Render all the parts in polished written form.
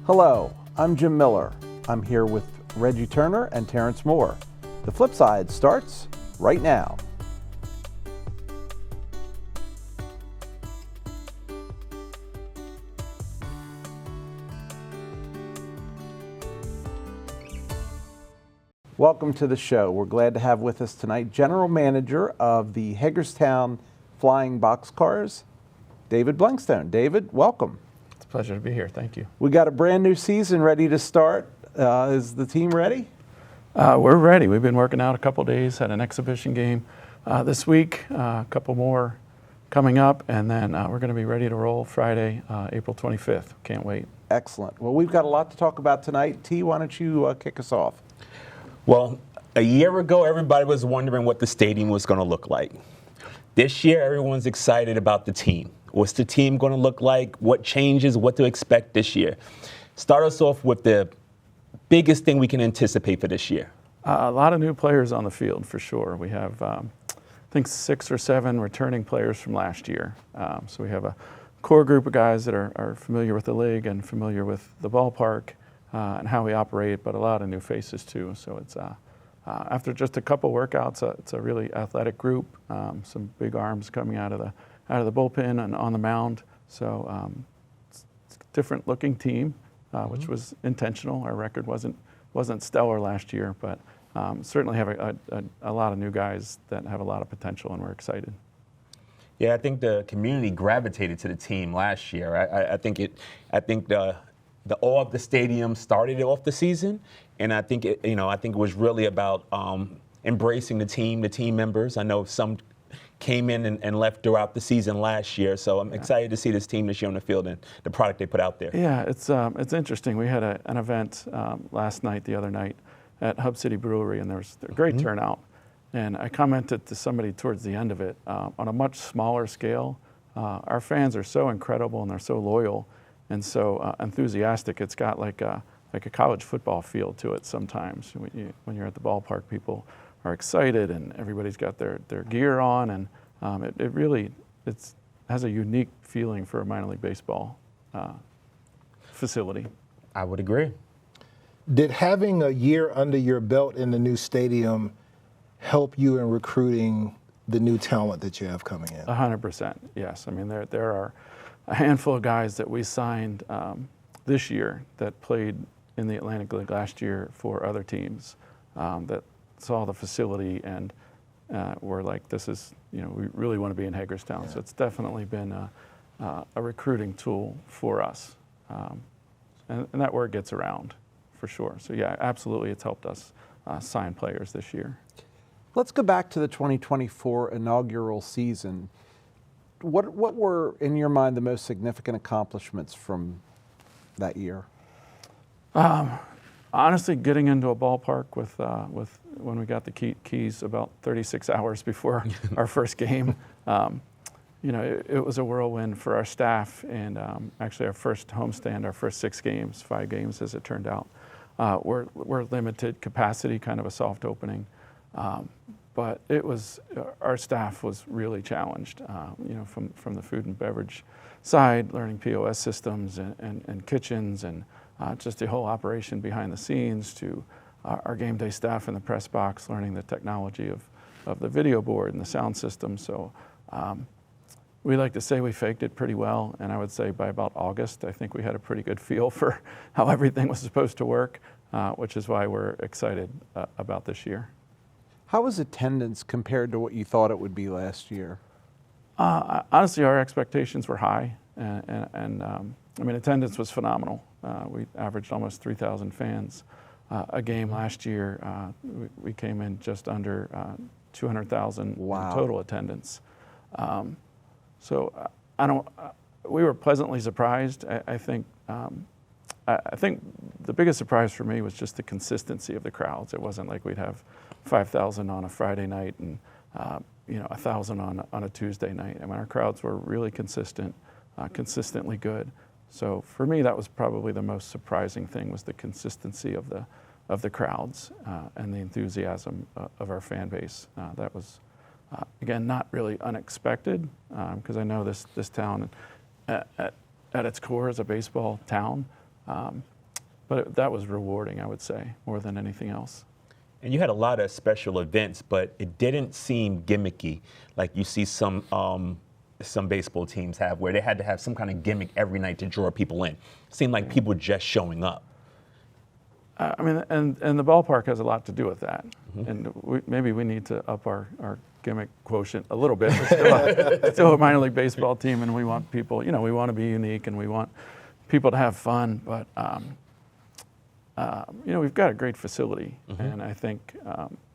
Hello, I'm Jim Miller. I'm here with Reggie Turner and Terrence Moore. The FlipSide starts right now. Welcome to the show. We're glad to have with us tonight General Manager of the Hagerstown Flying Boxcars, David Blenckstone. David, welcome. It's a pleasure to be here. Thank you. We got a brand new season ready to start. Is the team ready? We're ready. We've been working out a couple days, had an exhibition game this week, a couple more coming up, and then we're going to be ready to roll Friday, April 25th. Can't wait. Excellent. Well, we've got a lot to talk about tonight. T, why don't you kick us off? Well, a year ago, everybody was wondering what the stadium was going to look like. This year, everyone's excited about the team. What's the team going to look like? What changes? What to expect this year? Start us off with the biggest thing we can anticipate for this year. A lot of new players on the field, for sure. We have, I think, 6 or 7 returning players from last year. So we have a core group of guys that are familiar with the league and familiar with the ballpark and how we operate, but a lot of new faces too. So it's after just a couple workouts, it's a really athletic group. Some big arms coming out of the bullpen and on the mound. So it's a different looking team, which was intentional. Our record wasn't stellar last year, but certainly have a lot of new guys that have a lot of potential, and we're excited. Yeah, I think the community gravitated to the team last year. I think the awe of the stadium started off the season, and I think it was really about embracing the team members. I know some came in and left throughout the season last year, so I'm excited to see this team this year on the field and the product they put out there. Yeah, it's interesting. We had an event the other night at Hub City Brewery, and there was a great turnout. And I commented to somebody towards the end of it, on a much smaller scale, our fans are so incredible and they're so loyal and so enthusiastic. It's got like a college football feel to it sometimes. When you're at the ballpark, people are excited and everybody's got their gear on, and it really has a unique feeling for a minor league baseball facility. I would agree. Did having a year under your belt in the new stadium help you in recruiting the new talent that you have coming in? 100%, yes. I mean, there are a handful of guys that we signed this year that played in the Atlantic League last year for other teams that saw the facility and were like, this is, we really want to be in Hagerstown. Yeah. So it's definitely been a recruiting tool for us. And that word gets around for sure. So yeah, absolutely, it's helped us sign players this year. Let's go back to the 2024 inaugural season. What were, in your mind, the most significant accomplishments from that year? Honestly, getting into a ballpark with when we got the keys about 36 hours before our first game. It was a whirlwind for our staff, and actually our first homestand, our first 5 games as it turned out, were limited capacity, kind of a soft opening. But our staff was really challenged, from the food and beverage side, learning POS systems and kitchens and just the whole operation behind the scenes, to our game day staff in the press box, learning the technology of the video board and the sound system. So we like to say we faked it pretty well, and I would say by about August, I think we had a pretty good feel for how everything was supposed to work, which is why we're excited about this year. How was attendance compared to what you thought it would be last year? Honestly, our expectations were high, and attendance was phenomenal. We averaged almost 3,000 fans a game last year. We came in just under 200,000 Wow. in total attendance. We were pleasantly surprised. I think the biggest surprise for me was just the consistency of the crowds. It wasn't like we'd have 5,000 on a Friday night and 1,000 on a Tuesday night. I mean, our crowds were really consistent, consistently good. So for me, that was probably the most surprising thing, was the consistency of the crowds and the enthusiasm of our fan base. That was, again, not really unexpected, because I know this town at its core is a baseball town. but that was rewarding, I would say, more than anything else. And you had a lot of special events, but it didn't seem gimmicky like you see some baseball teams have, where they had to have some kind of gimmick every night to draw people in. It seemed like people just showing up. I mean, and the ballpark has a lot to do with that. And maybe we need to up our gimmick quotient a little bit. We're still a minor league baseball team, and we want people, we want to be unique, and we want people to have fun. But, we've got a great facility, and I think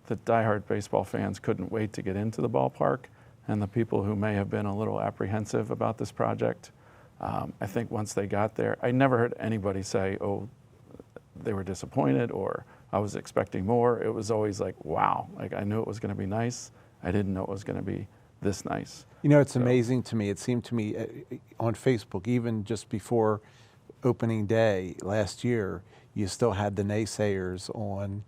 the diehard baseball fans couldn't wait to get into the ballpark, and the people who may have been a little apprehensive about this project, I think once they got there, I never heard anybody say, oh, they were disappointed or I was expecting more. It was always like, wow, like I knew it was going to be nice. I didn't know it was going to be this nice. It's amazing to me. It seemed to me on Facebook, even just before opening day last year, you still had the naysayers on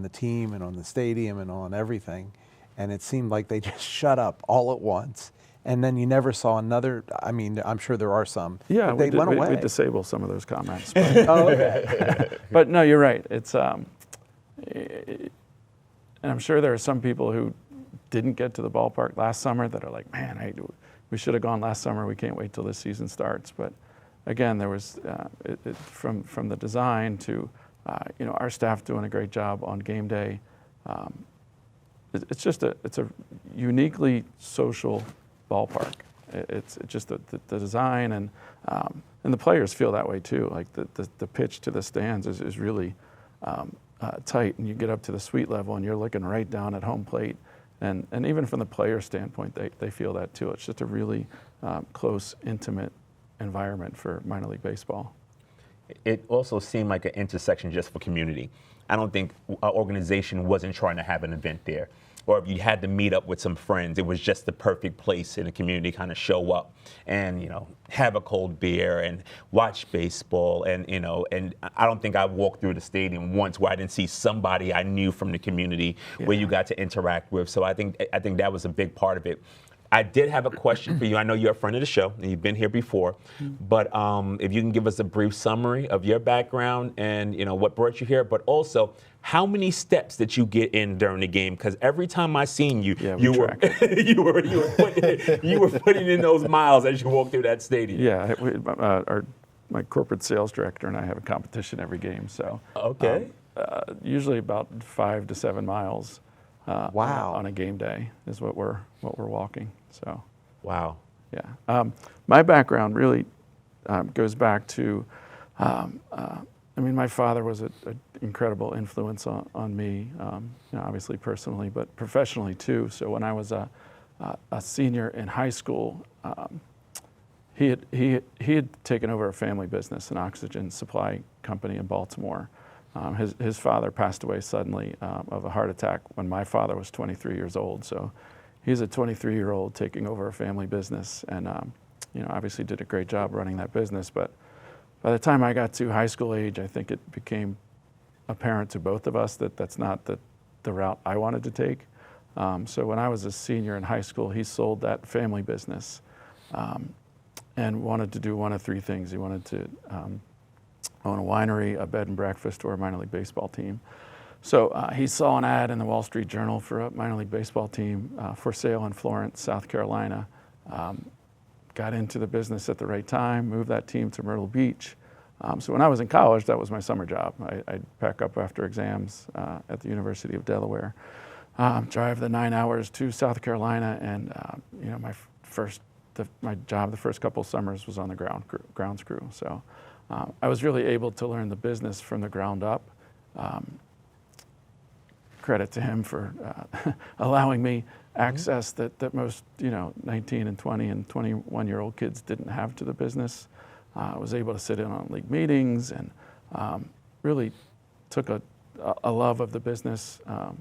the team and on the stadium and on everything. And it seemed like they just shut up all at once. And then you never saw another. I mean, I'm sure there are some. Yeah, but they went away. We disable some of those comments. But, Oh, okay. but no, you're right. It's and I'm sure there are some people who didn't get to the ballpark last summer that are like, man, we should have gone last summer. We can't wait till this season starts. But again, there was from the design to our staff doing a great job on game day. It's a uniquely social ballpark. It's just the design and the players feel that way too. Like the pitch to the stands is really tight, and you get up to the suite level and you're looking right down at home plate. And even from the player standpoint, they feel that too. It's just a really close, intimate environment for minor league baseball. It also seemed like an intersection just for community. I don't think our organization wasn't trying to have an event there. Or if you had to meet up with some friends, it was just the perfect place in the community to kind of show up and, have a cold beer and watch baseball. And I don't think I walked through the stadium once where I didn't see somebody I knew from the community where you got to interact with. So I think that was a big part of it. I did have a question for you. I know you're a friend of the show and you've been here before, but if you can give us a brief summary of your background and what brought you here, but also how many steps did you get in during the game? Because every time I seen you, you were putting in those miles as you walked through that stadium. Yeah, my corporate sales director and I have a competition every game, so okay, usually about 5 to 7 miles. Wow. On a game day is what we're walking. So, wow. Yeah. My background really goes back to, my father was an incredible influence on me, obviously personally, but professionally too. So when I was a senior in high school, he had taken over a family business, an oxygen supply company in Baltimore. His father passed away suddenly of a heart attack when my father was 23 years old. So he's a 23-year-old taking over a family business, and obviously did a great job running that business. But by the time I got to high school age, I think it became apparent to both of us that that's not the route I wanted to take. So when I was a senior in high school, he sold that family business and wanted to do one of three things. He wanted to own a winery, a bed and breakfast, or a minor league baseball team. So he saw an ad in the Wall Street Journal for a minor league baseball team for sale in Florence, South Carolina. Got into the business at the right time, moved that team to Myrtle Beach. So when I was in college, that was my summer job. I'd pack up after exams at the University of Delaware, drive the 9 hours to South Carolina, and my job the first couple summers was on the grounds crew. So I was really able to learn the business from the ground up. Credit to him for allowing me access that most 19 and 20 and 21-year-old kids didn't have to the business. I was able to sit in on league meetings and really took a love of the business. I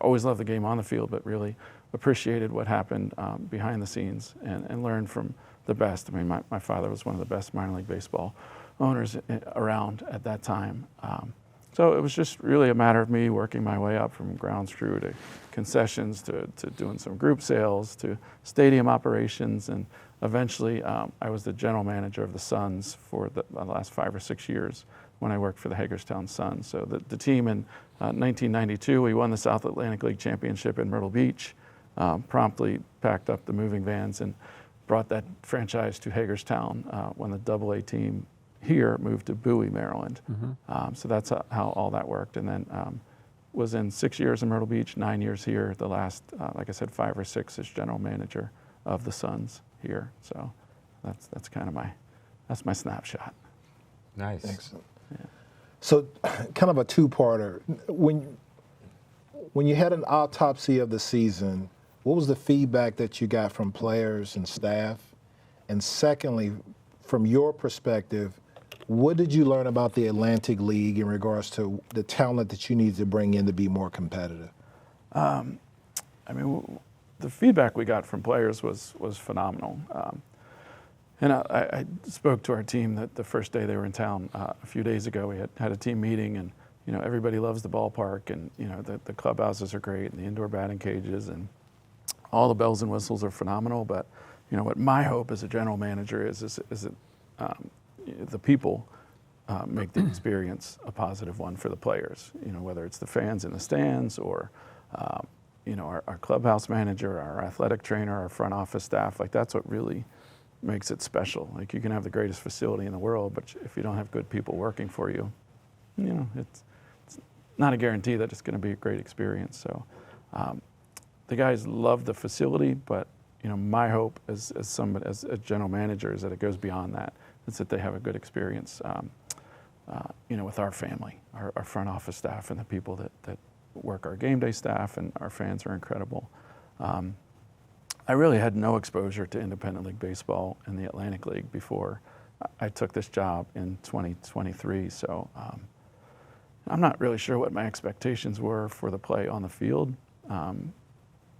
always loved the game on the field, but really appreciated what happened behind the scenes and learned from the best. I mean, my father was one of the best minor league baseball owners around at that time. So it was just really a matter of me working my way up from grounds crew to concessions to doing some group sales to stadium operations, and eventually I was the general manager of the Suns for the last 5 or 6 years when I worked for the Hagerstown Suns. So the team in 1992, we won the South Atlantic League Championship in Myrtle Beach, promptly packed up the moving vans and brought that franchise to Hagerstown when the AA team here moved to Bowie, Maryland. So that's how all that worked. And then was in 6 years in Myrtle Beach, 9 years here, the last, like I said, 5 or 6 as general manager of the Suns here. So that's kind of that's my snapshot. Nice. Excellent. So, kind of a two-parter. When you had an autopsy of the season, what was the feedback that you got from players and staff? And secondly, from your perspective, what did you learn about the Atlantic League in regards to the talent that you need to bring in to be more competitive? I mean, the feedback we got from players was phenomenal. And I spoke to our team that the first day they were in town a few days ago. We had a team meeting, and everybody loves the ballpark, and the clubhouses are great, and the indoor batting cages, and all the bells and whistles are phenomenal. But what my hope as a general manager is that the people make the experience a positive one for the players. Whether it's the fans in the stands or our clubhouse manager, our athletic trainer, our front office staff. Like, that's what really makes it special. Like, you can have the greatest facility in the world, but if you don't have good people working for you, it's not a guarantee that it's going to be a great experience. So the guys love the facility, but my hope as a general manager is that it goes beyond that. It's that they have a good experience, with our family, our front office staff, and the people that work our game day staff, and our fans are incredible. I really had no exposure to independent league baseball in the Atlantic League before I took this job in 2023. So I'm not really sure what my expectations were for the play on the field.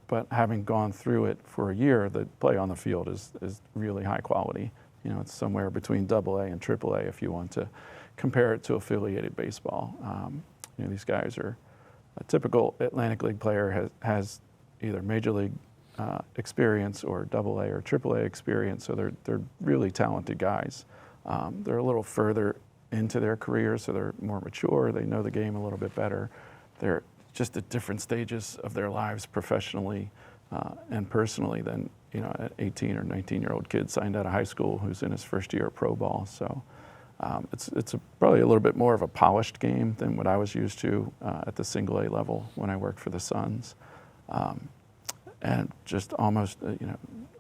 But having gone through it for a year, the play on the field is really high quality. It's somewhere between AA and AAA if you want to compare it to affiliated baseball. These guys are, a typical Atlantic League player has either major league experience or AA or AAA experience, so they're really talented guys. They're a little further into their careers, so they're more mature. They know the game a little bit better. They're just at different stages of their lives professionally and personally than an 18 or 19-year-old kid signed out of high school who's in his first year of pro ball. So it's probably a little bit more of a polished game than what I was used to at the single A level when I worked for the Suns. And just almost,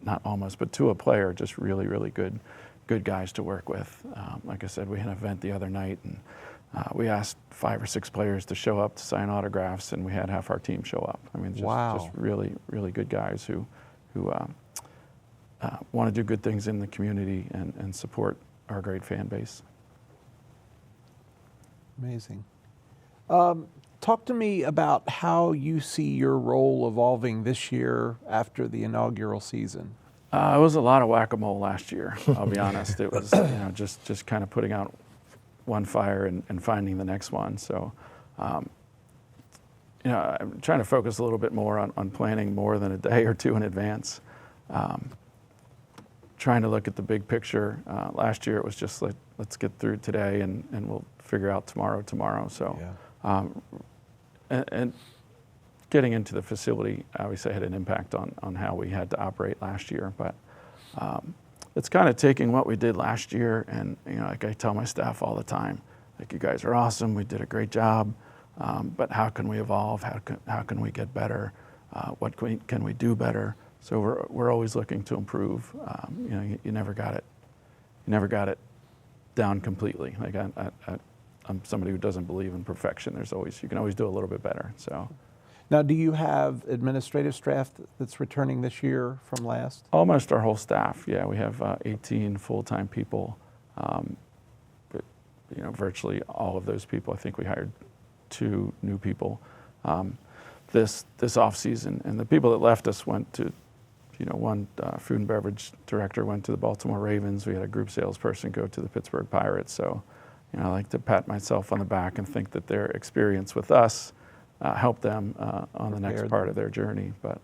not almost, but to a player, just really, really good guys to work with. Like I said, we had an event the other night, and we asked 5 or 6 players to show up to sign autographs, and we had half our team show up. I mean, just really, really good guys who want to do good things in the community and support our great fan base. Amazing. Talk to me about how you see your role evolving this year after the inaugural season. It was a lot of whack-a-mole last year, I'll be honest. It was just kind of putting out one fire and finding the next one. So, I'm trying to focus a little bit more on planning more than a day or two in advance. Trying to look at the big picture. Last year it was just like, let's get through today and we'll figure out tomorrow. So, yeah. And getting into the facility obviously had an impact on how we had to operate last year. But it's kind of taking what we did last year, and like I tell my staff all the time, like, you guys are awesome, we did a great job, but how can we evolve? How can we get better? What can we do better? So we're always looking to improve. You never got it down completely. Like I'm somebody who doesn't believe in perfection. You can always do a little bit better. So. Now, do you have administrative staff that's returning this year from last? Almost our whole staff. Yeah, we have 18 full-time people. But virtually all of those people. I think we hired 2 new people this off season, and the people that left us went to, one food and beverage director went to the Baltimore Ravens. We had a group salesperson go to the Pittsburgh Pirates. So, I like to pat myself on the back and think that their experience with us help them on the next part of their journey. But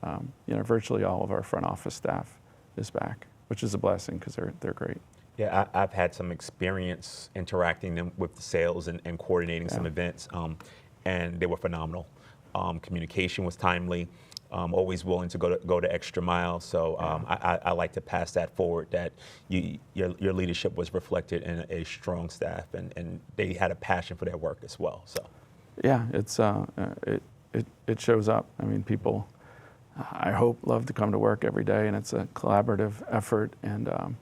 virtually all of our front office staff is back, which is a blessing because they're great. Yeah, I've had some experience interacting them with the sales and coordinating some events, and they were phenomenal. Communication was timely, always willing to go to extra mile. So I like to pass that forward, that your leadership was reflected in a strong staff, and they had a passion for their work as well. So yeah, it shows up. I mean, people, I hope, love to come to work every day, and it's a collaborative effort. And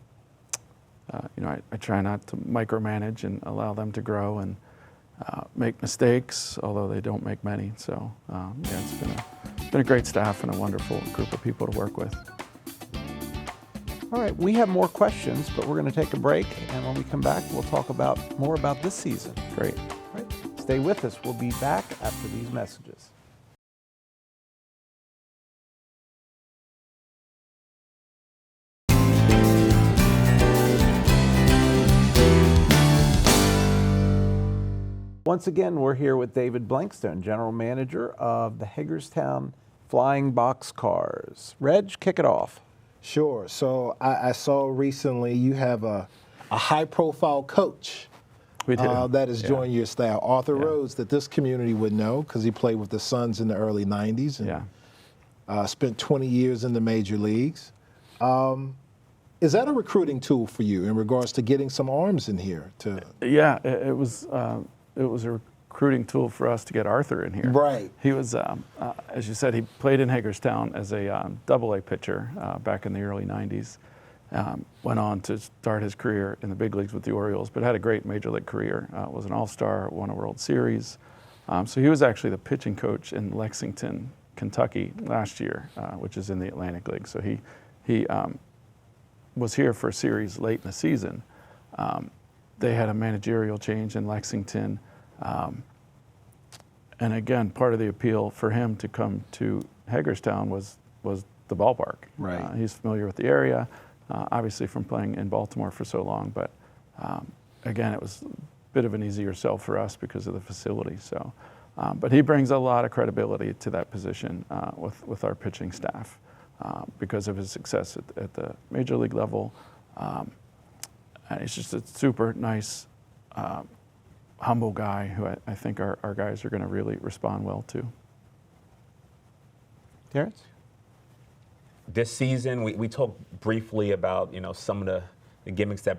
I try not to micromanage and allow them to grow and make mistakes, although they don't make many. So it's been a great staff and a wonderful group of people to work with. All right, we have more questions, but we're going to take a break, and when we come back, we'll talk more about this season. Great. All right, stay with us. We'll be back after these messages. Once again, we're here with David Blenckstone, General Manager of the Hagerstown Flying Boxcars. Reg, kick it off. Sure. So I saw recently you have a high-profile coach We do. that has joined your staff, Arthur Rhodes, that this community would know because he played with the Suns in the early 90s and spent 20 years in the major leagues. Is that a recruiting tool for you in regards to getting some arms in here? Yeah, it was a recruiting tool for us to get Arthur in here. Right. He was, as you said, he played in Hagerstown as a double-A pitcher back in the early 90s. Went on to start his career in the big leagues with the Orioles, but had a great major league career. Was an all-star, won a World Series. So he was actually the pitching coach in Lexington, Kentucky last year, which is in the Atlantic League. So he was here for a series late in the season. They had a managerial change in Lexington. And again, part of the appeal for him to come to Hagerstown was the ballpark. Right. He's familiar with the area, obviously from playing in Baltimore for so long, but again, it was a bit of an easier sell for us because of the facility. So, but he brings a lot of credibility to that position with our pitching staff because of his success at the major league level. And he's just a super nice, humble guy who I think our guys are going to really respond well to. Terrence? this season, we talked briefly about, some of the gimmicks that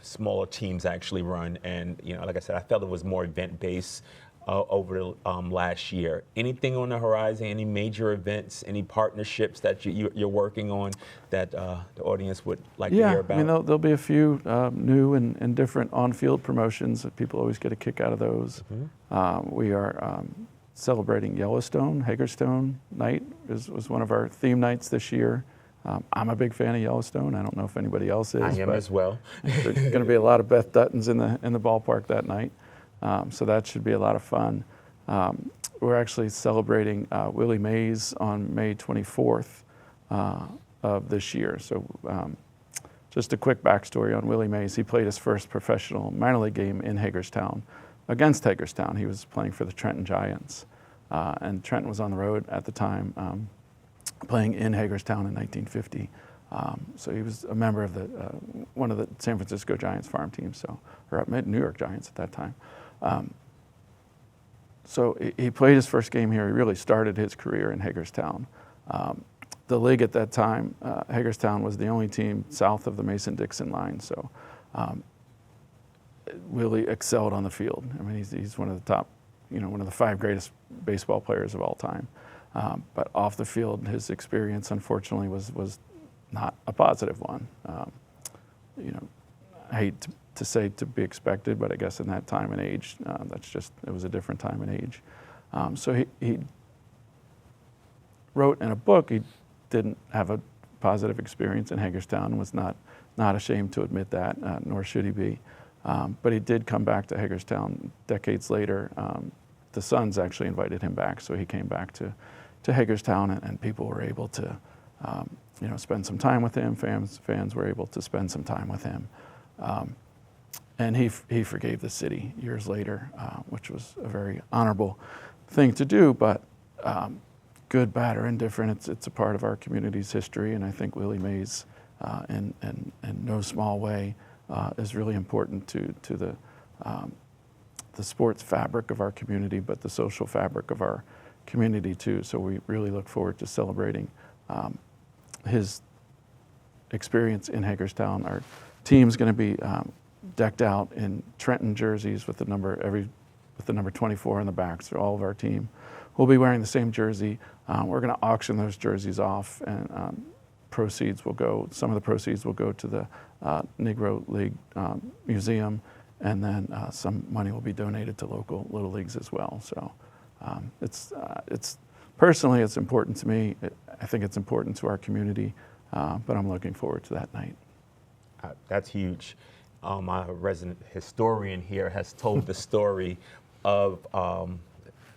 smaller teams actually run. And, like I said, I felt it was more event-based over last year. Anything on the horizon, any major events, any partnerships that you're working on that the audience would like to hear about? Yeah, there'll be a few new and different on-field promotions that people always get a kick out of those. Mm-hmm. We are celebrating Yellowstone. Hagerstown Night was one of our theme nights this year. I'm a big fan of Yellowstone. I don't know if anybody else is. I am as well. There's going to be a lot of Beth Duttons in the ballpark that night. So that should be a lot of fun. We're actually celebrating Willie Mays on May 24th of this year. So just a quick backstory on Willie Mays. He played his first professional minor league game in Hagerstown against Hagerstown. He was playing for the Trenton Giants. And Trenton was on the road at the time, playing in Hagerstown in 1950. So he was a member of one of the San Francisco Giants farm teams, or New York Giants at that time. So he played his first game here. He really started his career in Hagerstown. The league at that time, Hagerstown was the only team south of the Mason-Dixon line. So Willie excelled on the field. I mean, he's one of the top, one of the 5 greatest baseball players of all time. But off the field, his experience, unfortunately, was not a positive one. I hate to say to be expected, but I guess in that time and age, it was a different time and age. So he wrote in a book he didn't have a positive experience in Hagerstown and was not ashamed to admit that, nor should he be. But he did come back to Hagerstown decades later. The Suns actually invited him back, so he came back to Hagerstown, and people were able to spend some time with him. Fans were able to spend some time with him. And he forgave the city years later, which was a very honorable thing to do, but good, bad, or indifferent, it's a part of our community's history, and I think Willie Mays in no small way is really important to the sports fabric of our community, but the social fabric of our community too. So we really look forward to celebrating his experience in Hagerstown. Our team's going to be decked out in Trenton jerseys with the number 24 on the back. So all of our team will be wearing the same jersey. We're going to auction those jerseys off, and some of the proceeds will go to the Negro League Museum, and then some money will be donated to local little leagues as well. So it's personally, it's important to me. I think it's important to our community, but I'm looking forward to that night. That's huge. Our resident historian here has told the story of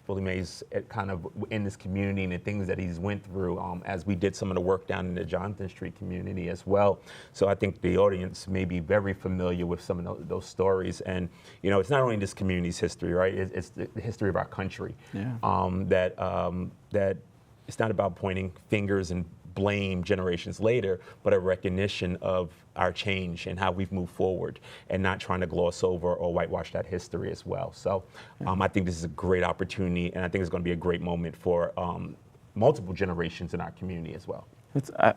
Willie Mays kind of in this community and the things that he's went through as we did some of the work down in the Jonathan Street community as well. So I think the audience may be very familiar with some of those stories. And, you know, it's not only this community's history, right? It's the history of our country. Yeah. That it's not about pointing fingers and blame generations later, but a recognition of our change and how we've moved forward, and not trying to gloss over or whitewash that history as well. So I think this is a great opportunity, and I think it's going to be a great moment for multiple generations in our community as well.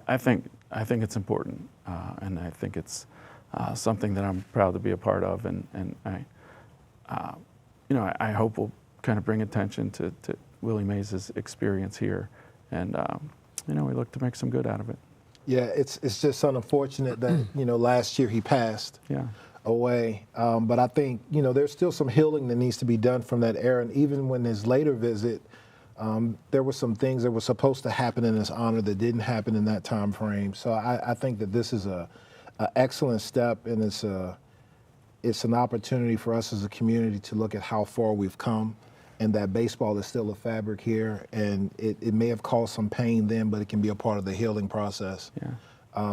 I think it's important, and I think it's something that I'm proud to be a part of, and I hope we'll kind of bring attention to Willie Mays' experience here, and we look to make some good out of it. Yeah, it's just unfortunate that last year he passed away. But I think there's still some healing that needs to be done from that era. And even when his later visit, there were some things that were supposed to happen in his honor that didn't happen in that time frame. So I think that this is a excellent step, and it's an opportunity for us as a community to look at how far we've come, and that baseball is still a fabric here, and it may have caused some pain then, but it can be a part of the healing process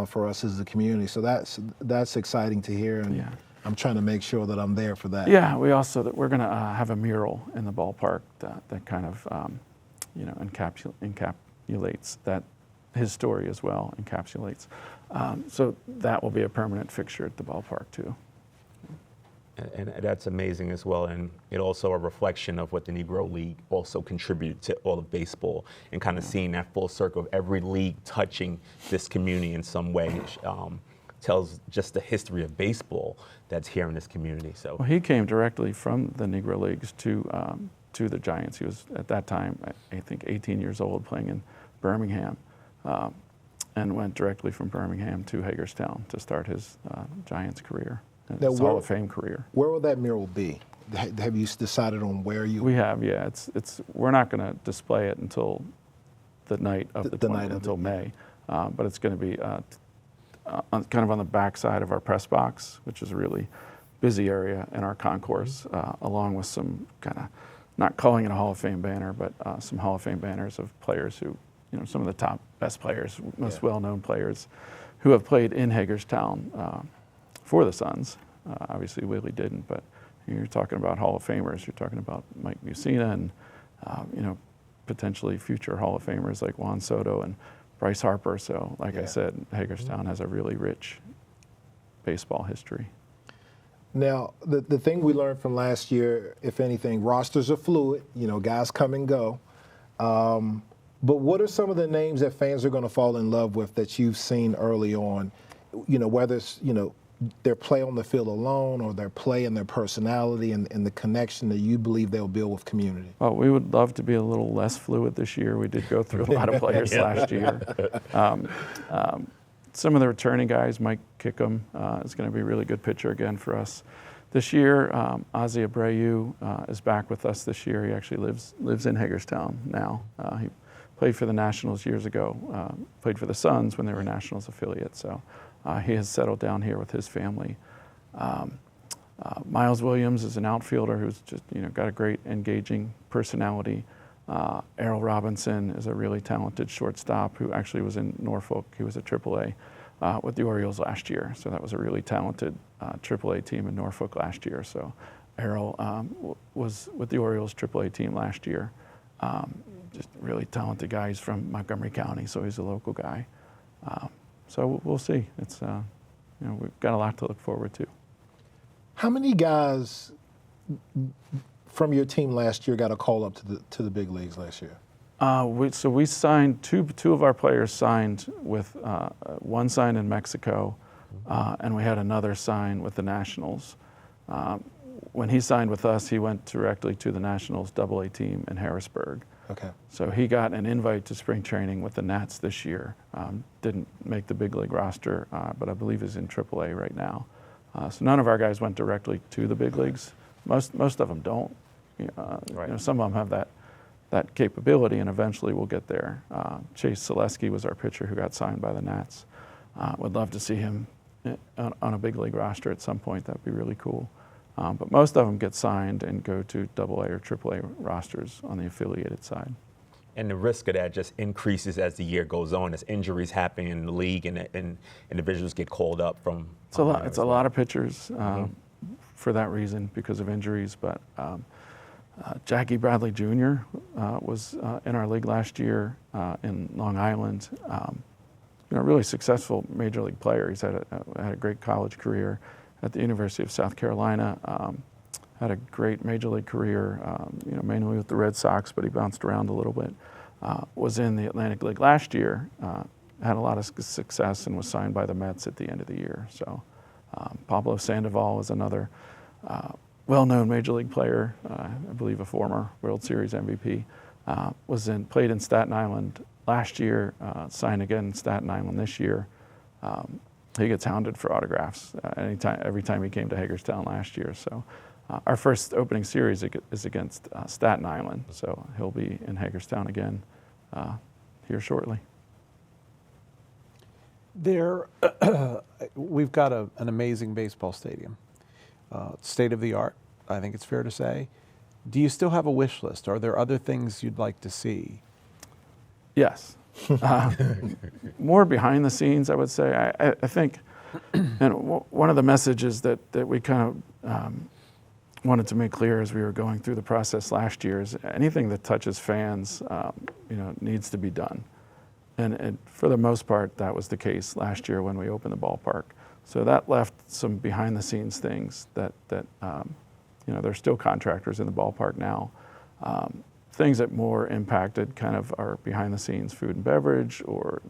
for us as a community. So that's exciting to hear, and I'm trying to make sure that I'm there for that. Yeah, we're going to have a mural in the ballpark that kind of encapsulates that his story as well, encapsulates. So that will be a permanent fixture at the ballpark too. And that's amazing as well, and it also a reflection of what the Negro League also contributed to all of baseball, and kind of seeing that full circle of every league touching this community in some way tells just the history of baseball that's here in this community. So he came directly from the Negro Leagues to the Giants. He was at that time, I think, 18 years old, playing in Birmingham, and went directly from Birmingham to Hagerstown to start his Giants career. His Hall of Fame career. Where will that mural be? Have you decided on where you? We have, yeah. We're not going to display it until the night of until May, but it's going to be kind of on the back side of our press box, which is a really busy area in our concourse, along with some kind of, not calling it a Hall of Fame banner, but some Hall of Fame banners of players who, some of the top, best players, most well-known players who have played in Hagerstown for the Suns. Obviously, Willie didn't, but you're talking about Hall of Famers. You're talking about Mike Mussina and, potentially future Hall of Famers like Juan Soto and Bryce Harper. So, like I said, Hagerstown has a really rich baseball history. Now, the thing we learned from last year, if anything, rosters are fluid. Guys come and go. But what are some of the names that fans are going to fall in love with that you've seen early on? Whether it's, their play on the field alone, or their play and their personality and the connection that you believe they'll build with community? Well, we would love to be a little less fluid this year. We did go through a lot of players last year. Some of the returning guys, Mike Kickham is going to be a really good pitcher again for us this year. Ozzie Abreu is back with us this year. He actually lives in Hagerstown now. He played for the Nationals years ago, played for the Suns when they were Nationals affiliates. So he has settled down here with his family. Miles Williams is an outfielder who's just got a great engaging personality. Errol Robinson is a really talented shortstop who actually was in Norfolk. He was at AAA with the Orioles last year. So that was a really talented AAA team in Norfolk last year. So Errol was with the Orioles AAA team last year. Just really talented guy. He's from Montgomery County, so he's a local guy. So we'll see. It's we've got a lot to look forward to. How many guys from your team last year got a call up to the big leagues last year? We signed two of our players signed with one signed in Mexico, and we had another sign with the Nationals. When he signed with us, he went directly to the Nationals AA team in Harrisburg. Okay. So he got an invite to spring training with the Nats this year. Didn't make the big league roster, but I believe is in AAA right now. So none of our guys went directly to the big leagues. Most of them don't. Right. Some of them have that capability, and eventually we'll get there. Chase Selesky was our pitcher who got signed by the Nats. Would love to see him on a big league roster at some point. That'd be really cool. But most of them get signed and go to AA or AAA rosters on the affiliated side. And the risk of that just increases as the year goes on, as injuries happen in the league and individuals get called up from. It's a lot of pitchers for that reason because of injuries. But Jackie Bradley Jr. Was in our league last year in Long Island. Really successful major league player. He's had a great college career at the University of South Carolina. Had a great major league career, mainly with the Red Sox, but he bounced around a little bit. Was in the Atlantic League last year, had a lot of success and was signed by the Mets at the end of the year. So Pablo Sandoval is another well-known major league player, I believe a former World Series MVP. Played in Staten Island last year, signed again in Staten Island this year. He gets hounded for autographs every time he came to Hagerstown last year. So our first opening series is against Staten Island. So he'll be in Hagerstown again here shortly. We've got an amazing baseball stadium, state of the art. I think it's fair to say. Do you still have a wish list? Are there other things you'd like to see? Yes. More behind the scenes, I would say. I think, and one of the messages that we kind of wanted to make clear as we were going through the process last year is anything that touches fans, needs to be done. And for the most part, that was the case last year when we opened the ballpark. So that left some behind the scenes things that there's still contractors in the ballpark now. Things that more impacted kind of our behind the scenes food and beverage or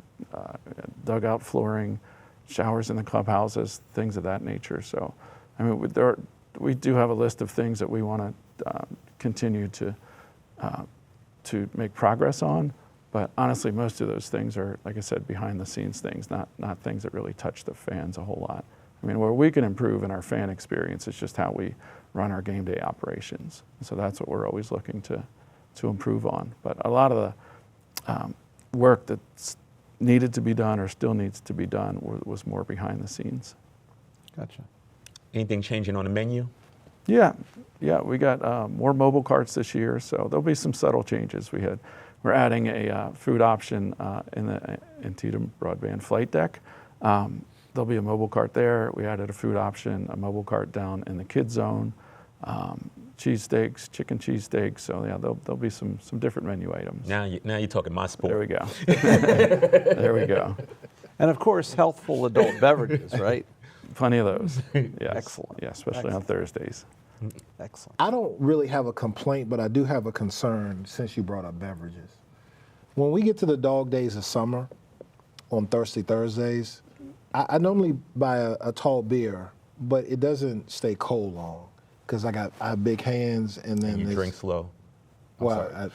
dugout flooring, showers in the clubhouses, things of that nature. So, I mean, we do have a list of things that we want to continue to make progress on. But honestly, most of those things are, like I said, behind the scenes things, not things that really touch the fans a whole lot. I mean, where we can improve in our fan experience is just how we run our game day operations. So that's what we're always looking to improve on. But a lot of the work that's needed to be done or still needs to be done was more behind the scenes. Gotcha. Anything changing on the menu? Yeah, we got more mobile carts this year, so there'll be some subtle changes. We're adding a food option in the Antietam Broadband flight deck. There'll be a mobile cart there. We added a food option, a mobile cart down in the kids zone. Cheesesteaks, chicken cheesesteaks. So yeah, there'll be some different menu items. Now you're talking my sport. There we go. There we go. And of course, healthful adult beverages, right? Plenty of those. Yes. Excellent. Yeah, especially on Thursdays. Excellent. I don't really have a complaint, but I do have a concern since you brought up beverages. When we get to the dog days of summer on Thirsty Thursdays, I normally buy a tall beer, but it doesn't stay cold long because I have big hands and then And you drink slow. Well,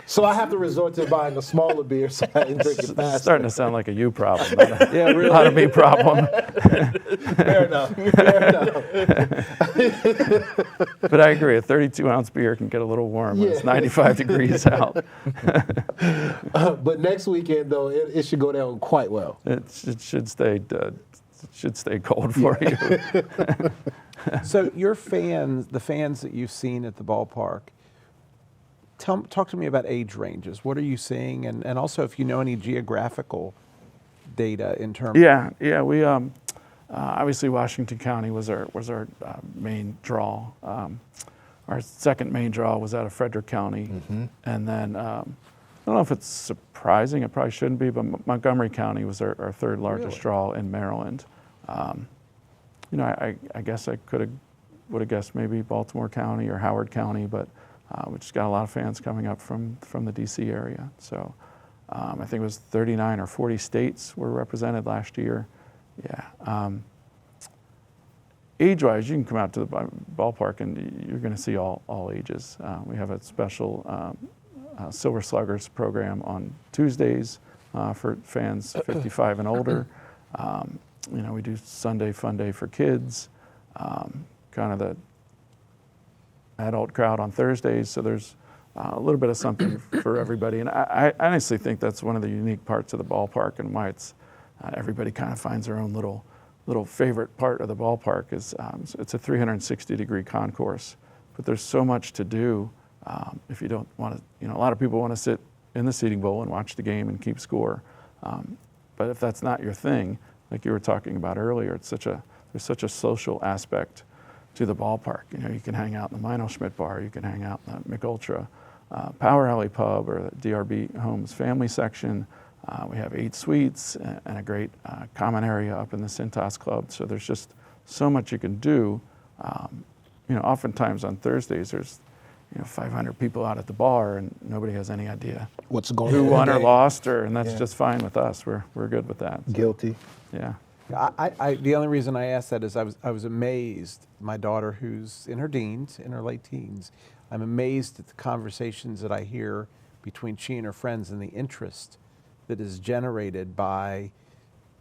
so I have to resort to buying a smaller beer so I can drink it It's faster. starting to sound like a you problem, not a me problem. Fair enough. But I agree, a 32-ounce beer can get a little warm when it's 95 degrees out. But next weekend, though, it should go down quite well. It should stay cold for you. So your fans, the fans that you've seen at the ballpark, talk to me about age ranges. What are you seeing? And also if you know any geographical data in terms Yeah, we obviously Washington County was our main draw. Our second main draw was out of Frederick County. And then don't know if it's surprising. It probably shouldn't be, but Montgomery County was our third largest Really? draw in Maryland. I guess I would have guessed maybe Baltimore County or Howard County, but we just got a lot of fans coming up from the DC area. So I think it was 39 or 40 states were represented last year. Yeah. Age-wise, you can come out to the ballpark and you're going to see all ages. We have a special Silver Sluggers program on Tuesdays for fans 55 and older. We do Sunday Fun Day for kids, kind of the adult crowd on Thursdays. So there's a little bit of something for everybody. And I honestly think that's one of the unique parts of the ballpark and why it's everybody kind of finds their own little favorite part of the ballpark. Is it's a 360-degree concourse, but there's so much to do. If you don't want to, a lot of people want to sit in the seating bowl and watch the game and keep score. But if that's not your thing, like you were talking about earlier, there's such a social aspect to the ballpark. You can hang out in the Mino Schmidt bar, you can hang out in the McUltra Power Alley Pub or the DRB Homes Family section. We have 8 suites and a great common area up in the Cintas Club. So there's just so much you can do. Oftentimes on Thursdays there's 500 people out at the bar and nobody has any idea What's going on? who won or lost, and that's Yeah. just fine with us. We're good with that. So, Guilty. yeah. The only reason I asked that is I was amazed. My daughter, who's in her late teens, I'm amazed at the conversations that I hear between she and her friends and the interest that is generated by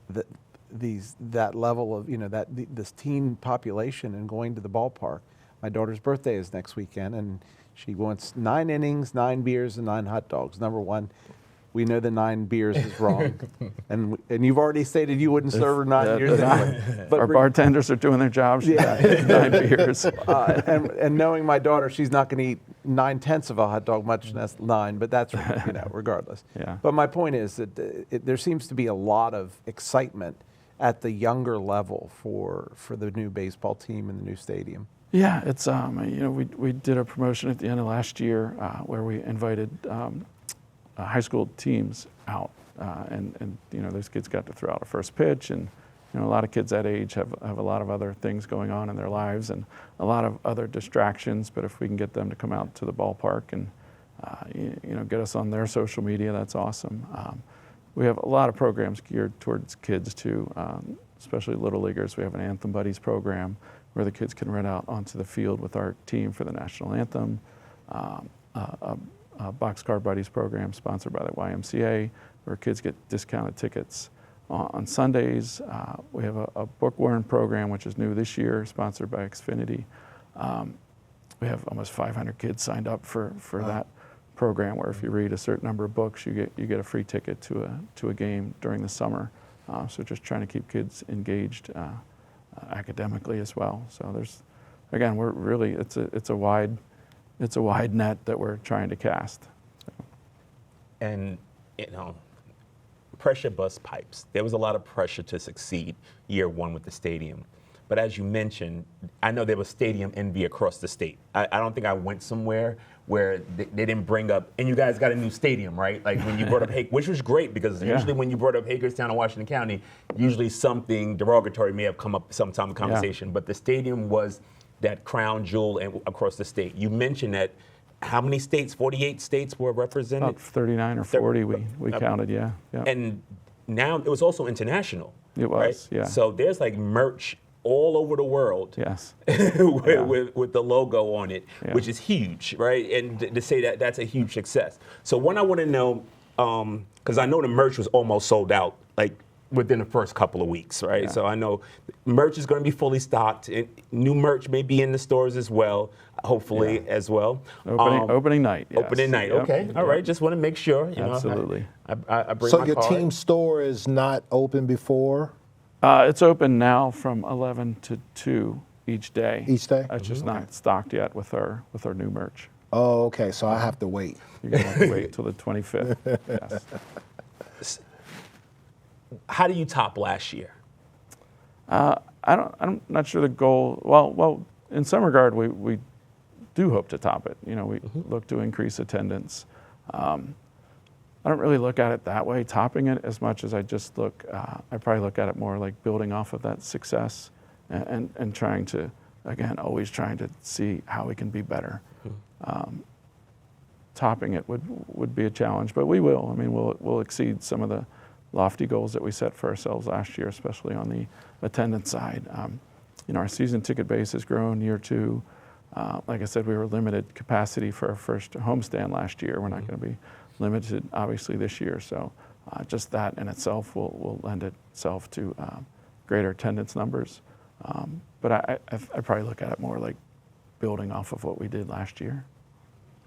that level of this teen population and going to the ballpark. My daughter's birthday is next weekend, and she wants 9 innings, 9 beers, and 9 hot dogs. Number one, we know the 9 beers is wrong, and you've already stated you wouldn't serve her 9 beers anyway. Our bartenders are doing their jobs. She's got 9 beers. And knowing my daughter, she's not going to eat 9/10 of a hot dog, much less 9. But that's regardless. Yeah. But my point is that there seems to be a lot of excitement at the younger level for the new baseball team and the new stadium. Yeah, it's we did a promotion at the end of last year where we invited high school teams out, and those kids got to throw out a first pitch, and a lot of kids that age have a lot of other things going on in their lives and a lot of other distractions. But if we can get them to come out to the ballpark and get us on their social media, that's awesome. We have a lot of programs geared towards kids too, especially little leaguers. We have an Anthem Buddies program where the kids can run out onto the field with our team for the national anthem. A Boxcar Buddies program sponsored by the YMCA, where kids get discounted tickets on Sundays. We have a bookworm program, which is new this year, sponsored by Xfinity. We have almost 500 kids signed up for that program, where if you read a certain number of books, you get a free ticket to a game during the summer. So just trying to keep kids engaged academically as well. So we're really it's a wide net that we're trying to cast. So. And pressure bust pipes. There was a lot of pressure to succeed year one with the stadium. But as you mentioned, I know there was stadium envy across the state. I don't think I went somewhere where they didn't bring up, and you guys got a new stadium, right? Like when you brought up, which was great, because usually when you brought up Hagerstown and Washington County, usually something derogatory may have come up sometime in the conversation. But the stadium was that crown jewel across the state. You mentioned that how many states, 48 states were represented? About 39 or 40 we counted, yeah. And now it was also international. It was, right? yeah. So there's like merch all over the world, yes, with the logo on it, yeah. which is huge, right? And to say that that's a huge success. So what I want to know, because I know the merch was almost sold out, like within the first couple of weeks, right? Yeah. So I know merch is going to be fully stocked. And new merch may be in the stores as well, hopefully as well. Opening night. Yes. Opening night. Yep. Okay. All right. Just want to make sure. Absolutely. I bring So my your card. team store is not open before? It's open now from 11 to 2 each day. Each day? It's just not stocked yet with our new merch. Oh, okay. So I have to wait. You're going to have to wait till the 25th. Yes. How do you top last year? I'm not sure the goal. Well, in some regard, we do hope to top it. We look to increase attendance. I don't really look at it that way, topping it, as much as I just look. I probably look at it more like building off of that success, and trying to, again, always trying to see how we can be better. Topping it would be a challenge, but we will. I mean, we'll exceed some of the lofty goals that we set for ourselves last year, especially on the attendance side. Our season ticket base has grown year 2. Like I said, we were limited capacity for our first homestand last year. We're not going to be limited, obviously, this year. So just that in itself will lend itself to greater attendance numbers. But I probably look at it more like building off of what we did last year.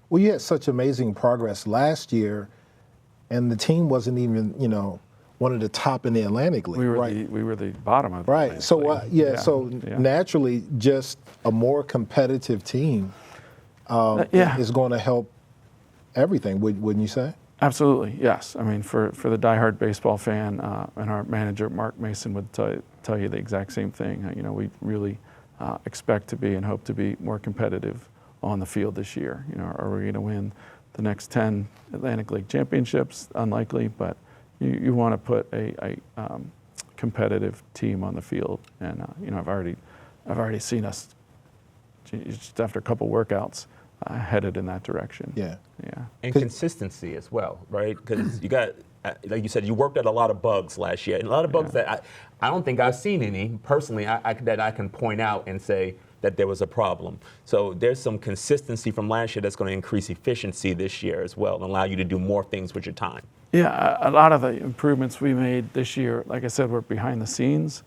Well, you had such amazing progress last year, and the team wasn't even, one of the top in the Atlantic League. We were the bottom of the Right. Atlantic So League. so naturally, just a more competitive team is going to help everything. Wouldn't you say? Absolutely, yes. I mean, for the diehard baseball fan, and our manager Mark Mason would tell you the exact same thing. We really expect to be and hope to be more competitive on the field this year. Are we going to win the next 10 Atlantic League championships? Unlikely, but you want to put a competitive team on the field, and I've already seen us just after a couple workouts headed in that direction. Yeah. And consistency as well, right? Because you got, like you said, you worked at a lot of bugs last year, and a lot of bugs that I don't think I've seen any personally that I can point out and say that there was a problem. So there's some consistency from last year that's going to increase efficiency this year as well and allow you to do more things with your time. Yeah, a lot of the improvements we made this year, like I said, were behind the scenes.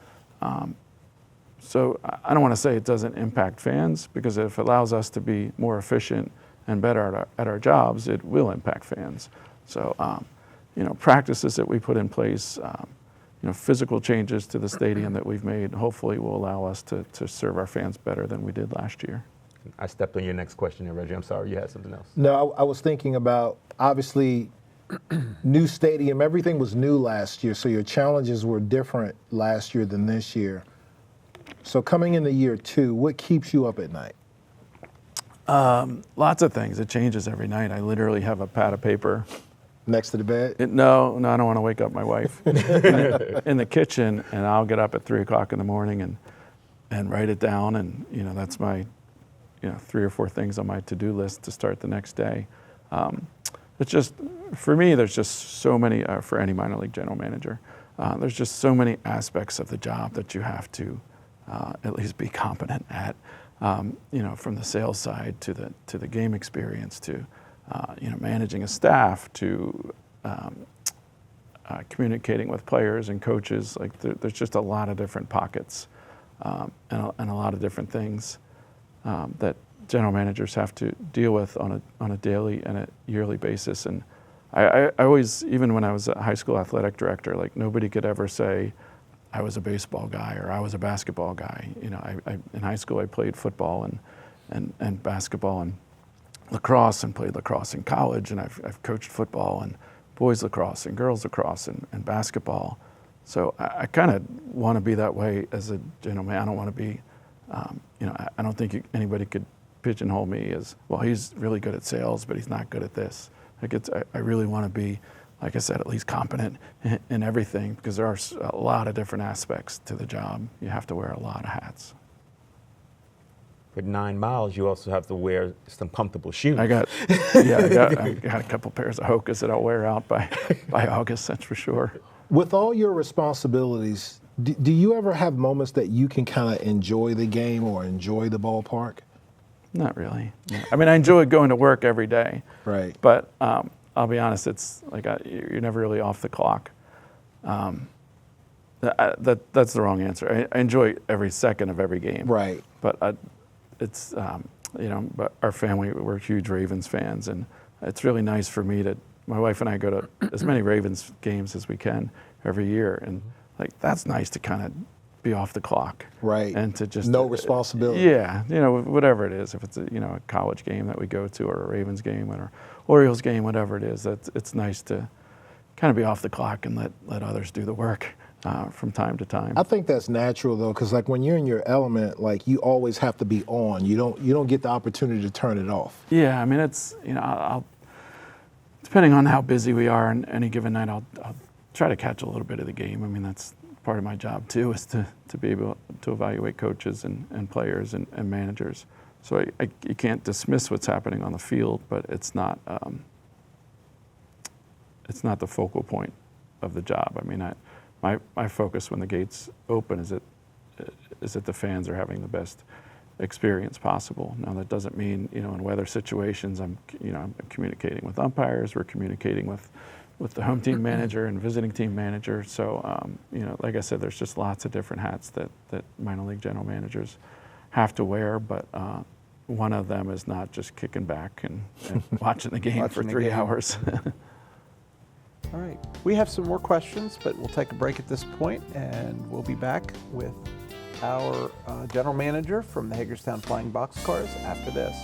So I don't want to say it doesn't impact fans, because if it allows us to be more efficient and better at our jobs, it will impact fans. So, practices that we put in place, physical changes to the stadium that we've made, hopefully will allow us to serve our fans better than we did last year. I stepped on your next question there, Reggie. I'm sorry, you had something else. No, I was thinking about, obviously, new stadium, everything was new last year, so your challenges were different last year than this year. So coming into year 2, what keeps you up at night? Lots of things. It changes every night. I literally have a pad of paper. Next to the bed? No, I don't want to wake up my wife. in the kitchen, and I'll get up at 3 o'clock in the morning and write it down, and that's my 3 or 4 things on my to-do list to start the next day. It's just, for me, there's just so many, for any minor league general manager, there's just so many aspects of the job that you have to at least be competent at, from the sales side to the game experience to managing a staff to communicating with players and coaches. Like there's just a lot of different pockets and a lot of different things that general managers have to deal with on a daily and a yearly basis. And I always, even when I was a high school athletic director, like nobody could ever say I was a baseball guy or I was a basketball guy. I in high school I played football and basketball and lacrosse, and played lacrosse in college, and I've coached football and boys lacrosse and girls lacrosse and basketball. So I kind of want to be that way as a general man. I don't want to be, I don't think anybody could pigeonhole me as, well, he's really good at sales, but he's not good at this. I really want to be, like I said, at least competent in everything, because there are a lot of different aspects to the job. You have to wear a lot of hats. With 9 miles, you also have to wear some comfortable shoes. I got a couple pairs of Hokas that I'll wear out by August, that's for sure. With all your responsibilities, do you ever have moments that you can kind of enjoy the game or enjoy the ballpark? Not really. I mean, I enjoy going to work every day. Right. But I'll be honest, it's like you're never really off the clock. That's the wrong answer. I enjoy every second of every game. Right. But it's, but our family, we're huge Ravens fans, and it's really nice for me my wife and I go to as many Ravens games as we can every year, and like that's nice to kind of be off the clock. Right. And to just no responsibility. Yeah, whatever it is, if it's a college game that we go to, or a Ravens game, or Orioles game, whatever it is, it's nice to kind of be off the clock and let others do the work from time to time. I think that's natural though, because like when you're in your element, like you always have to be on. You don't get the opportunity to turn it off. Yeah, I mean it's depending on how busy we are on any given night, I'll try to catch a little bit of the game. I mean, that's part of my job too, is to be able to evaluate coaches and players and managers. So you can't dismiss what's happening on the field, but it's not the focal point of the job. I mean, my focus when the gates open is that the fans are having the best experience possible. Now that doesn't mean, in weather situations, I'm communicating with umpires, we're communicating with the home team manager and visiting team manager. So, like I said, there's just lots of different hats that minor league general managers have to wear, but one of them is not just kicking back and watching the game for 3 hours. All right. We have some more questions, but we'll take a break at this point, and we'll be back with our general manager from the Hagerstown Flying Boxcars after this.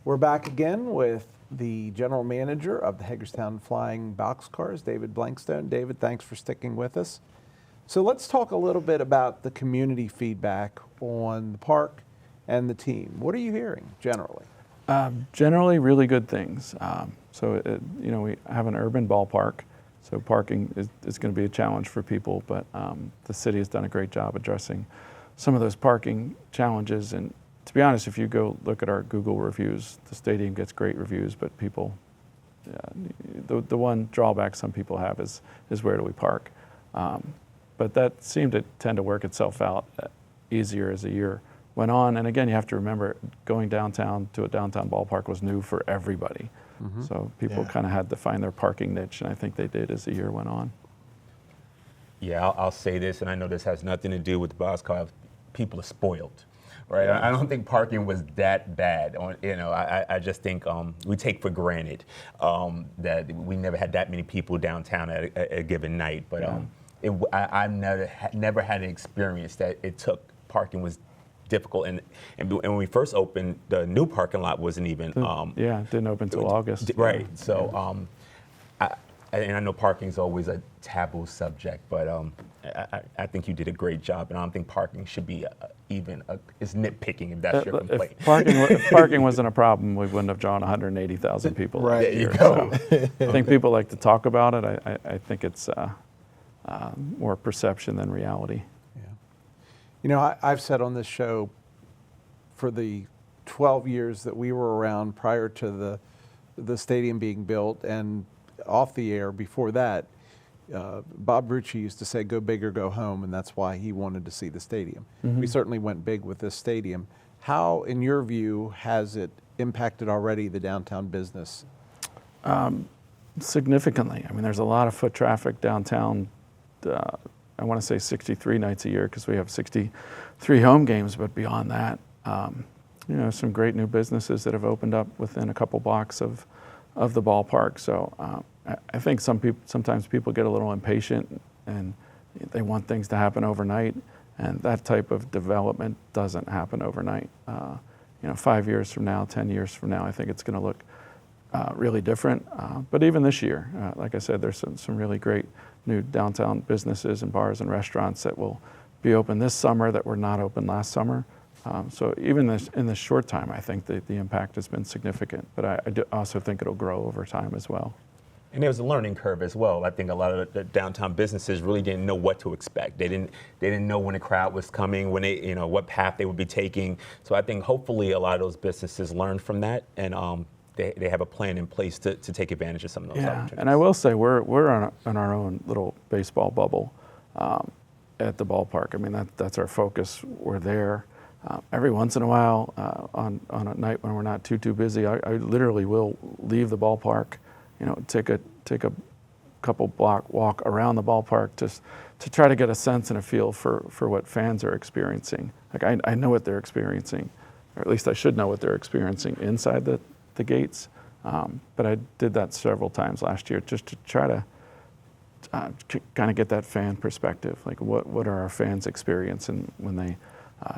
We're back again with the general manager of the Hagerstown Flying Boxcars, David Blenckstone. David, thanks for sticking with us. So let's talk a little bit about the community feedback on the park and the team. What are you hearing generally? Generally, really good things. We have an urban ballpark, so parking is going to be a challenge for people, but the city has done a great job addressing some of those parking challenges. And to be honest, if you go look at our Google reviews, the stadium gets great reviews, but people, the one drawback some people have is where do we park? But that seemed to tend to work itself out easier as the year went on. And again, you have to remember, going downtown to a downtown ballpark was new for everybody. Mm-hmm. So people kind of had to find their parking niche, and I think they did as the year went on. Yeah, I'll say this, and I know this has nothing to do with the boxcar. People are spoiled, right? Yeah. I don't think parking was that bad. I just think we take for granted that we never had that many people downtown at a given night. But I've never had an experience that it took parking was difficult. And when we first opened, the new parking lot wasn't even. It didn't open until August. Right. So, and I know parking is always a taboo subject, but I think you did a great job, and I don't think parking should be is nitpicking if that's your complaint. If parking wasn't a problem, we wouldn't have drawn 180,000 people last year. There you go. So I think people like to talk about it. I think it's more perception than reality. Yeah. I've said on this show, for the 12 years that we were around prior to the stadium being built, and off the air before that, Bob Brucci used to say, go big or go home, and that's why he wanted to see the stadium. Mm-hmm. We certainly went big with this stadium. How, in your view, has it impacted already the downtown business? Significantly. I mean, there's a lot of foot traffic downtown. I want to say 63 nights a year because we have 63 home games, but beyond that, some great new businesses that have opened up within a couple blocks of the ballpark. So I think sometimes people get a little impatient and they want things to happen overnight, and that type of development doesn't happen overnight. 5 years from now, 10 years from now, I think it's going to look really different. But even this year, like I said, there's some really great new downtown businesses and bars and restaurants that will be open this summer that were not open last summer. So even in this short time, I think the impact has been significant, but I also think it'll grow over time as well. And there was a learning curve as well. I think a lot of the downtown businesses really didn't know what to expect. They didn't know when a crowd was coming, when what path they would be taking. So I think hopefully a lot of those businesses learned from that, and they have a plan in place to take advantage of some of those opportunities. And I will say we're on our own little baseball bubble at the ballpark. I mean, that's our focus. We're there. Every once in a while, on a night when we're not too busy, I literally will leave the ballpark, take a couple block walk around the ballpark just to try to get a sense and a feel for what fans are experiencing. Like I know what they're experiencing, or at least I should know what they're experiencing inside the gates. But I did that several times last year just to try to kind of get that fan perspective. Like what are our fans experiencing when they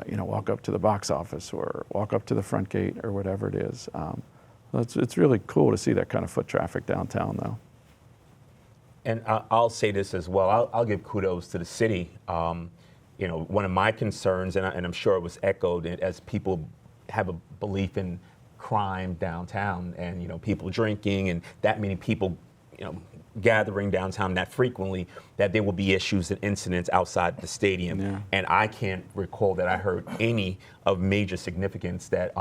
walk up to the box office or walk up to the front gate or whatever it is. It's really cool to see that kind of foot traffic downtown, though. And I'll say this as well. I'll give kudos to the city. One of my concerns, and I'm sure it was echoed as people have a belief in crime downtown, and people drinking, and that many people, gathering downtown that frequently, that there will be issues and incidents outside the stadium. Yeah. And I can't recall that I heard any of major significance that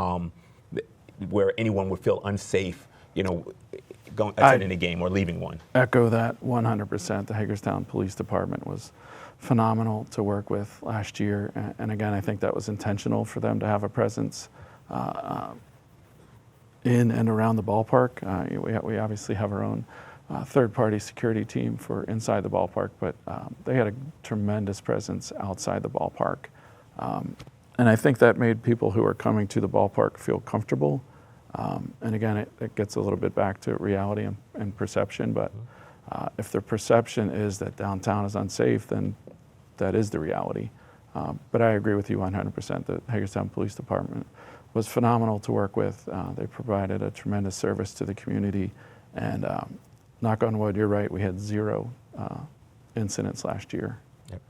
where anyone would feel unsafe, attending a game or leaving one. Echo that 100%. The Hagerstown Police Department was phenomenal to work with last year, and again, I think that was intentional for them to have a presence in and around the ballpark. We obviously have our own third-party security team for inside the ballpark, but they had a tremendous presence outside the ballpark, and I think that made people who are coming to the ballpark feel comfortable. And again, it gets a little bit back to reality and perception, but if the perception is that downtown is unsafe, then that is the reality. But I agree with you 100%. The Hagerstown Police Department was phenomenal to work with. They provided a tremendous service to the community, and knock on wood, you're right, we had 0 incidents last year. Yep.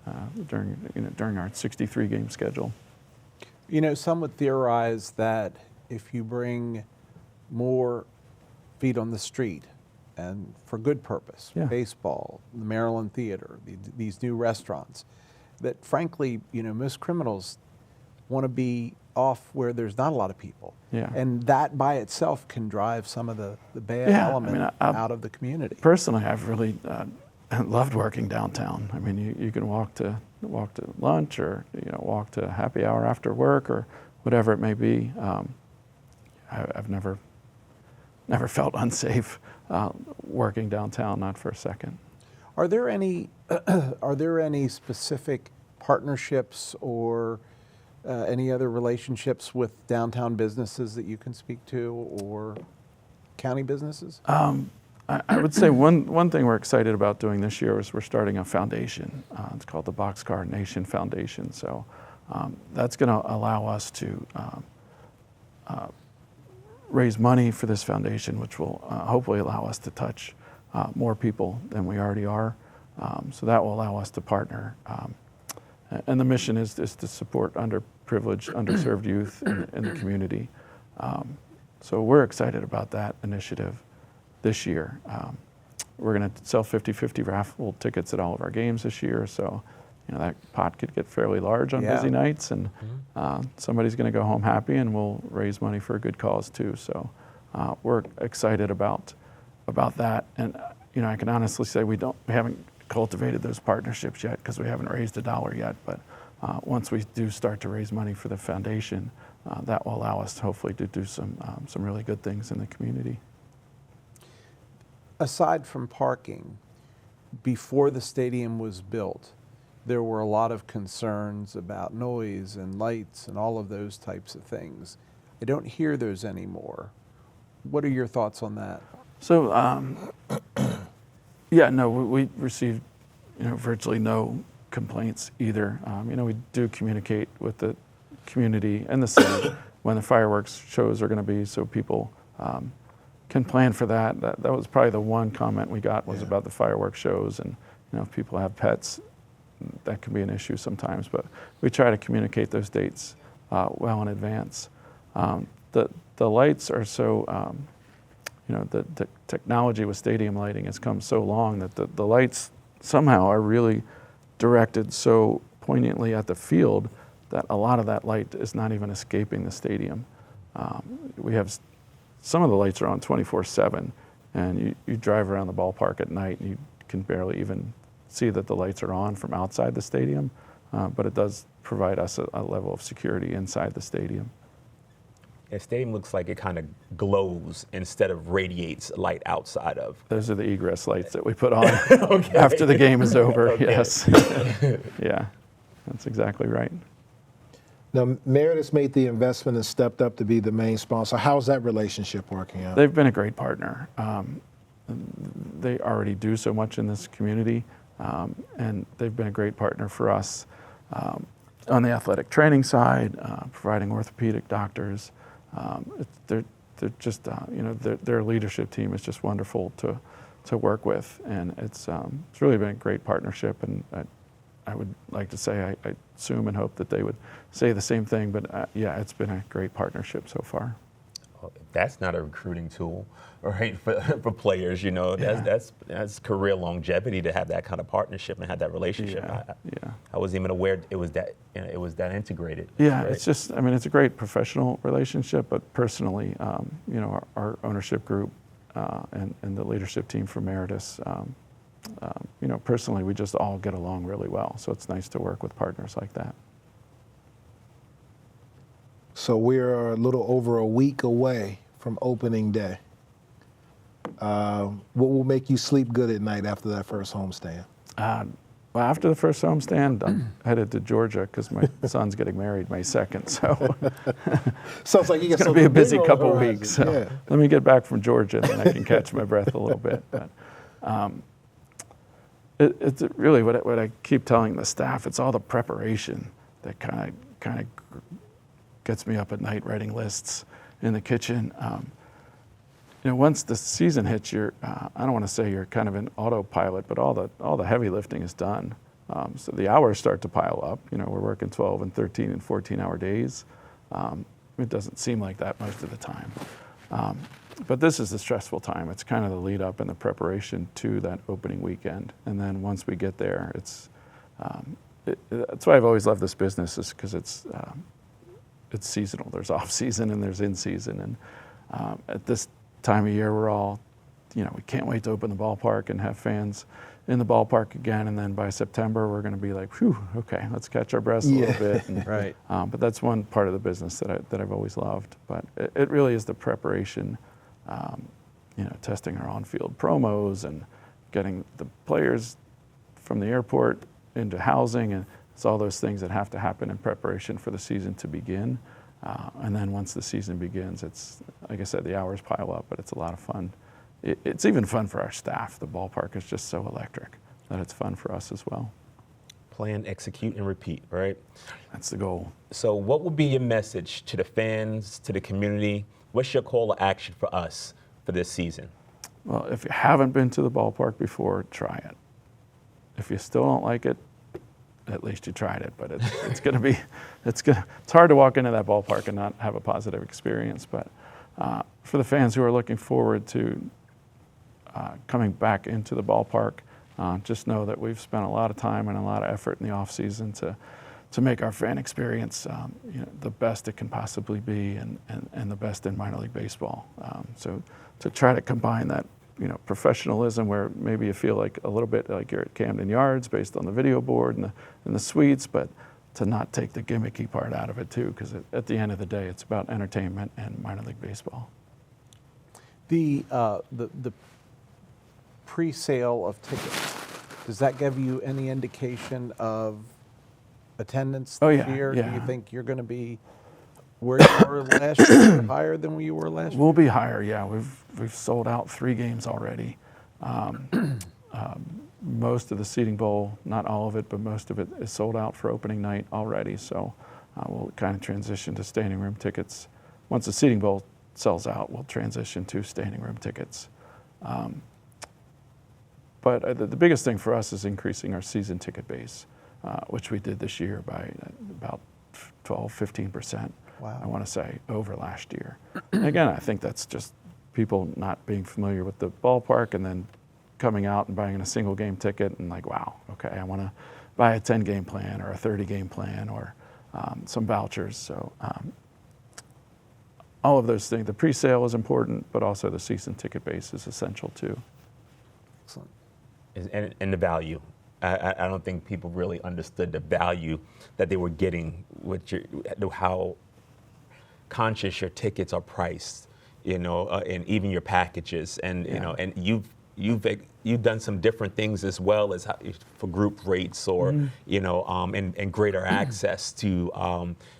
During our 63-game schedule. Some would theorize that if you bring more feet on the street, and for good purpose, Yeah. baseball, the Maryland Theater, these new restaurants, that frankly, most criminals want to be off where there's not a lot of people. Yeah. And that by itself can drive some of the bad Yeah, element out of the community. Personally, I've really loved working downtown. I mean, you can walk to lunch, or walk to happy hour after work, or whatever it may be. I've never felt unsafe working downtown, not for a second. Are there any specific partnerships or any other relationships with downtown businesses that you can speak to, or county businesses? I would say one thing we're excited about doing this year is we're starting a foundation. It's called the Boxcar Nation Foundation. So that's going to allow us to raise money for this foundation, which will hopefully allow us to touch more people than we already are. So that will allow us to partner. And the mission is to support underprivileged, underserved youth in the community. So we're excited about that initiative this year. We're going to sell 50/50 raffle tickets at all of our games this year. So that pot could get fairly large on busy nights, and somebody's going to go home happy, and we'll raise money for a good cause too. So we're excited about that. And I can honestly say we haven't cultivated those partnerships yet because we haven't raised a dollar yet. But once we do start to raise money for the foundation, that will allow us hopefully to do some really good things in the community. Aside from parking, before the stadium was built, there were a lot of concerns about noise and lights and all of those types of things. I don't hear those anymore. What are your thoughts on that? So, we received, virtually no complaints either. We do communicate with the community and the city when the fireworks shows are going to be, so people can plan for that. That was probably the one comment we got was about the fireworks shows, and if people have pets, that can be an issue sometimes. But we try to communicate those dates well in advance. The lights are so. The technology with stadium lighting has come so long that the lights somehow are really directed so poignantly at the field that a lot of that light is not even escaping the stadium. We have some of the lights are on 24/7, and you drive around the ballpark at night and you can barely even see that the lights are on from outside the stadium, but it does provide us a level of security inside the stadium. The stadium looks like it kind of glows instead of radiates light outside of. Those are the egress lights that we put on after the game is over. Yes. Yeah, that's exactly right. Now, Meredith's made the investment and stepped up to be the main sponsor. How's that relationship working out? They've been a great partner. They already do so much in this community, and they've been a great partner for us on the athletic training side, providing orthopedic doctors. They're just, their leadership team is just wonderful to work with, and it's really been a great partnership, and I would like to say I assume and hope that they would say the same thing, but yeah, it's been a great partnership so far. That's not a recruiting tool, right? For players, that's career longevity to have that kind of partnership and have that relationship. I wasn't even aware it was that integrated. Yeah, right? it's just, it's a great professional relationship, but personally, our ownership group and the leadership team for Meritus, personally, we just all get along really well. So it's nice to work with partners like that. So we're a little over a week away from opening day. What will make you sleep good at night after that first homestand? Well, after the first homestand, I'm headed to Georgia because my son's getting married May 2nd. So sounds like it's going to be a busy couple weeks. So let me get back from Georgia, and then I can catch my breath a little bit. But it's really what I keep telling the staff. It's all the preparation that kind of gets me up at night writing lists in the kitchen. Once the season hits, I don't want to say you're kind of in autopilot, but all the heavy lifting is done. So the hours start to pile up. We're working 12 and 13 and 14-hour days. It doesn't seem like that most of the time. But this is the stressful time. It's kind of the lead up and the preparation to that opening weekend. And then once we get there, that's why I've always loved this business, is because it's seasonal. There's off season and there's in season. And at this time of year, we're all, we can't wait to open the ballpark and have fans in the ballpark again. And then by September, we're going to be like, whew, okay, let's catch our breaths a little bit. And, right. But that's one part of the business that I've always loved. But it really is the preparation, testing our on-field promos and getting the players from the airport into housing, and it's all those things that have to happen in preparation for the season to begin. And then once the season begins, it's, like I said, the hours pile up, but it's a lot of fun. It's even fun for our staff. The ballpark is just so electric that it's fun for us as well. Plan, execute, and repeat, right? That's the goal. So what would be your message to the fans, to the community? What's your call to action for us for this season? Well, if you haven't been to the ballpark before, try it. If you still don't like it, at least you tried it, but it's hard to walk into that ballpark and not have a positive experience. But for the fans who are looking forward to coming back into the ballpark, just know that we've spent a lot of time and a lot of effort in the off season to make our fan experience the best it can possibly be and the best in minor league baseball. So to try to combine that professionalism, where maybe you feel like a little bit like you're at Camden Yards based on the video board and the suites, but to not take the gimmicky part out of it too, because at the end of the day, it's about entertainment and minor league baseball. The pre-sale of tickets, does that give you any indication of attendance this year? Yeah. Do you think you're going to be where you were last year, higher than you were last year? We'll be higher, yeah. We've sold out 3 games already. Most of the seating bowl, not all of it, but most of it is sold out for opening night already. So we'll kind of transition to standing room tickets. Once the seating bowl sells out, we'll transition to standing room tickets. But the biggest thing for us is increasing our season ticket base, which we did this year by about 12-15%. Wow. I want to say, over last year. And again, I think that's just people not being familiar with the ballpark and then coming out and buying a single game ticket and like, wow, okay, I want to buy a 10-game plan or a 30-game plan or some vouchers. So all of those things, the pre-sale is important, but also the season ticket base is essential too. Excellent. And the value. I don't think people really understood the value that they were getting with how conscious your tickets are priced, and even your packages, and and you've done some different things as well as for group rates or and greater access to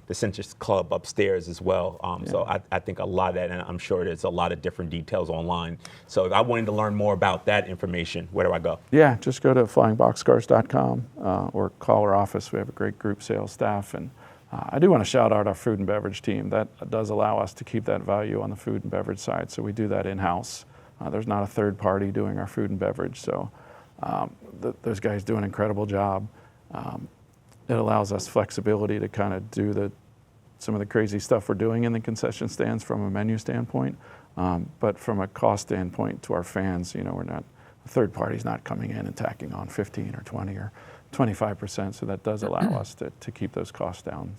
the Century Club upstairs as well. So I think a lot of that, and I'm sure there's a lot of different details online. So if I wanted to learn more about that information, where do I go? Yeah, just go to flyingboxcars.com or call our office. We have a great group sales staff, and I do want to shout out our food and beverage team. That does allow us to keep that value on the food and beverage side, so we do that in-house. There's not a third party doing our food and beverage, so those guys do an incredible job. It allows us flexibility to kind of do some of the crazy stuff we're doing in the concession stands from a menu standpoint, but from a cost standpoint to our fans, we're not, the third party's not coming in and tacking on 15 or 20 or 25%, so that does allow us to keep those costs down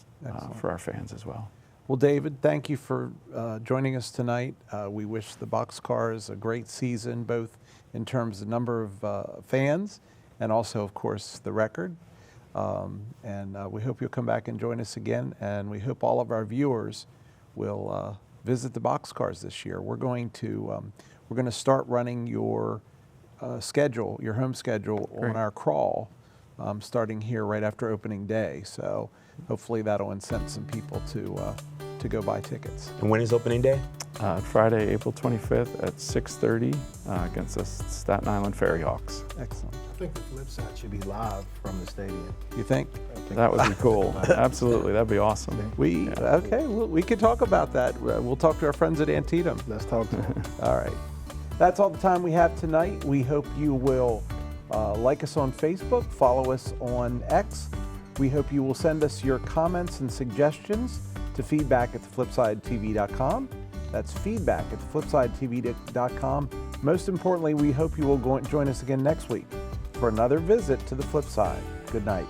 for our fans as well. Well, David, thank you for joining us tonight. We wish the Boxcars a great season, both in terms of number of fans and also, of course, the record. And we hope you'll come back and join us again. And we hope all of our viewers will visit the Boxcars this year. We're going to start running your schedule, your home schedule, Great. on our crawl, starting here right after opening day. So hopefully that'll incent some people to go buy tickets. And when is opening day? Friday, April 25th at 6:30 against the Staten Island Ferry Hawks. Excellent. I think the FlipSide should be live from the stadium. You think? That would be cool. Absolutely, that'd be awesome. Okay, well, we could talk about that. We'll talk to our friends at Antietam. Let's talk to them. All right. That's all the time we have tonight. We hope you will like us on Facebook, follow us on X. We hope you will send us your comments and suggestions to feedback@theflipsidetv.com. That's feedback@theflipsidetv.com. Most importantly, we hope you will join us again next week for another visit to the Flip Side. Good night.